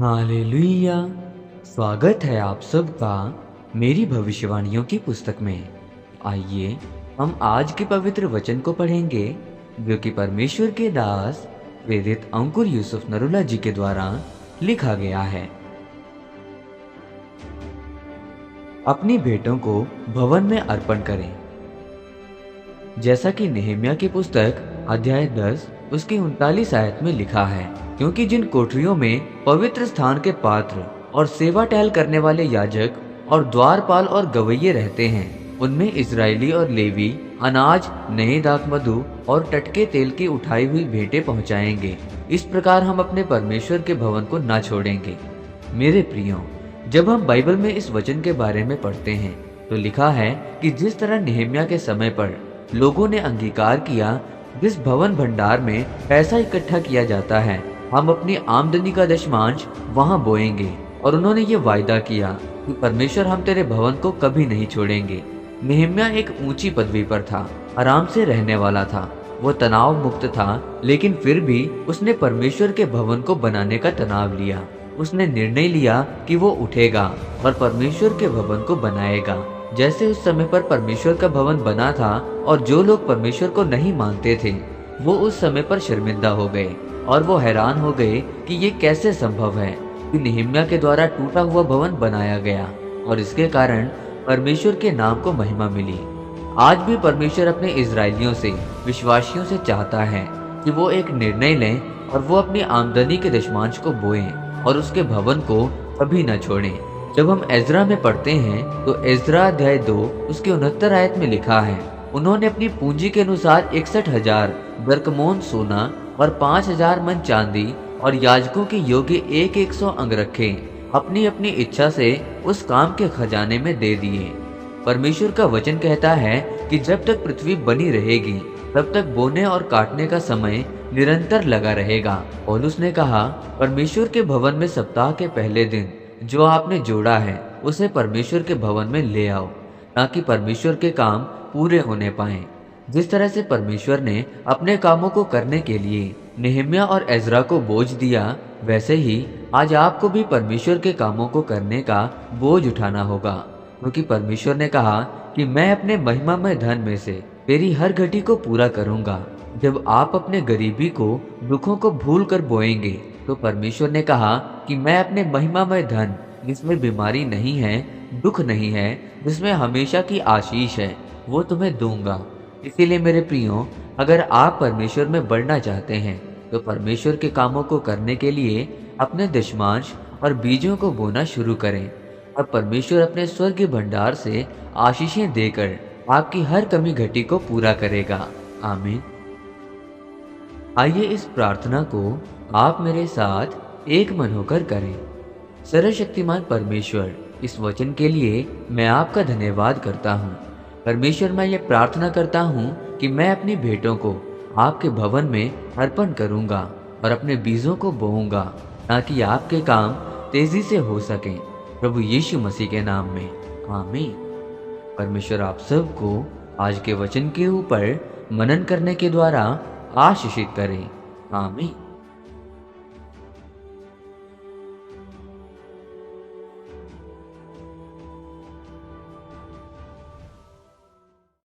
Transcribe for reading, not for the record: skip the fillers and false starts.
Hallelujah. स्वागत है आप सबका मेरी भविष्यवाणियों की पुस्तक में। आइए हम आज के पवित्र वचन को पढ़ेंगे जो कि परमेश्वर के दास प्रेरित अंकुर यूसुफ नरूला जी के द्वारा लिखा गया है। अपनी भेंटों को भवन में अर्पण करें। जैसा कि नेहम्या की पुस्तक अध्याय 10 उसकी 39 आयत में लिखा है, क्योंकि जिन कोठरियों में पवित्र स्थान के पात्र और सेवा टहल करने वाले याजक और द्वारपाल और गवैये रहते हैं, उनमें इजरायली और लेवी अनाज, नए दाखमधु और टटके तेल की उठाई हुई भेंटें पहुंचाएंगे। इस प्रकार हम अपने परमेश्वर के भवन को ना छोड़ेंगे। मेरे प्रियो, जब हम बाइबल में इस वचन के बारे में पढ़ते हैं तो लिखा है कि जिस तरह नेहम्या के समय पर लोगों ने अंगीकार किया, जिस भवन भंडार में पैसा इकट्ठा किया जाता है, हम अपनी आमदनी का दशमांश वहां बोएंगे। और उन्होंने ये वायदा किया कि परमेश्वर हम तेरे भवन को कभी नहीं छोड़ेंगे। नेहम्या एक ऊंची पदवी पर था, आराम से रहने वाला था, वो तनाव मुक्त था, लेकिन फिर भी उसने परमेश्वर के भवन को बनाने का तनाव लिया। उसने निर्णय लिया कि वो उठेगा और परमेश्वर के भवन को बनाएगा। जैसे उस समय पर परमेश्वर का भवन बना था और जो लोग परमेश्वर को नहीं मानते थे वो उस समय पर शर्मिंदा हो गए और वो हैरान हो गए कि ये कैसे संभव है कि नेहम्या के द्वारा टूटा हुआ भवन बनाया गया, और इसके कारण परमेश्वर के नाम को महिमा मिली। आज भी परमेश्वर अपने इजरायलियों से, विश्वासियों से चाहता है कि वो एक निर्णय लें और वो अपनी आमदनी के दशमांश को बोएं और उसके भवन को कभी न छोड़ें। जब हम एजरा में पढ़ते हैं तो एजरा अध्याय 2 उसके 69 आयत में लिखा है, उन्होंने अपनी पूंजी के अनुसार 61,000 बरकमोन सोना और 5,000 मन चांदी और याजकों के योग्य 100 अंगरखे अपनी अपनी इच्छा से उस काम के खजाने में दे दिए। परमेश्वर का वचन कहता है कि जब तक पृथ्वी बनी रहेगी तब तक बोने और काटने का समय निरंतर लगा रहेगा। पौलुस ने कहा, परमेश्वर के भवन में सप्ताह के पहले दिन जो आपने जोड़ा है उसे परमेश्वर के भवन में ले आओ, ताकि परमेश्वर के काम पूरे होने पाएं। जिस तरह से परमेश्वर ने अपने कामों को करने के लिए नेहम्या और एजरा को बोझ दिया, वैसे ही आज आपको भी परमेश्वर के कामों को करने का बोझ उठाना होगा, क्योंकि परमेश्वर ने कहा कि मैं अपने महिमामय धन में से तेरी हर घटी को पूरा करूंगा। जब आप अपने गरीबी को, दुखों को भूल कर बोएंगे, तो परमेश्वर ने कहा कि मैं अपने महिमामय धन, जिसमें बीमारी नहीं है, दुख नहीं है, जिसमें हमेशा की आशीष है, वो तुम्हें दूंगा। इसीलिए मेरे प्रियो, अगर आप परमेश्वर में बढ़ना चाहते हैं तो परमेश्वर के कामों को करने के लिए अपने दशमांश और बीजों को बोना शुरू करें, और परमेश्वर अपने स्वर्गीय भंडार से आशीषें देकर आपकी हर कमी घटी को पूरा करेगा। आमीन। आइए इस प्रार्थना को आप मेरे साथ एक मन होकर करें। सर्वशक्तिमान परमेश्वर, इस वचन के लिए मैं आपका धन्यवाद करता हूँ। परमेश्वर, मैं ये प्रार्थना करता हूँ कि मैं अपनी भेंटों को आपके भवन में अर्पण करूँगा और अपने बीजों को बोऊंगा, ताकि आपके काम तेजी से हो सकें। प्रभु यीशु मसीह के नाम में, आमीन। परमेश्वर आप सबको आज के वचन के ऊपर मनन करने के द्वारा आशीषित करें। आमीन।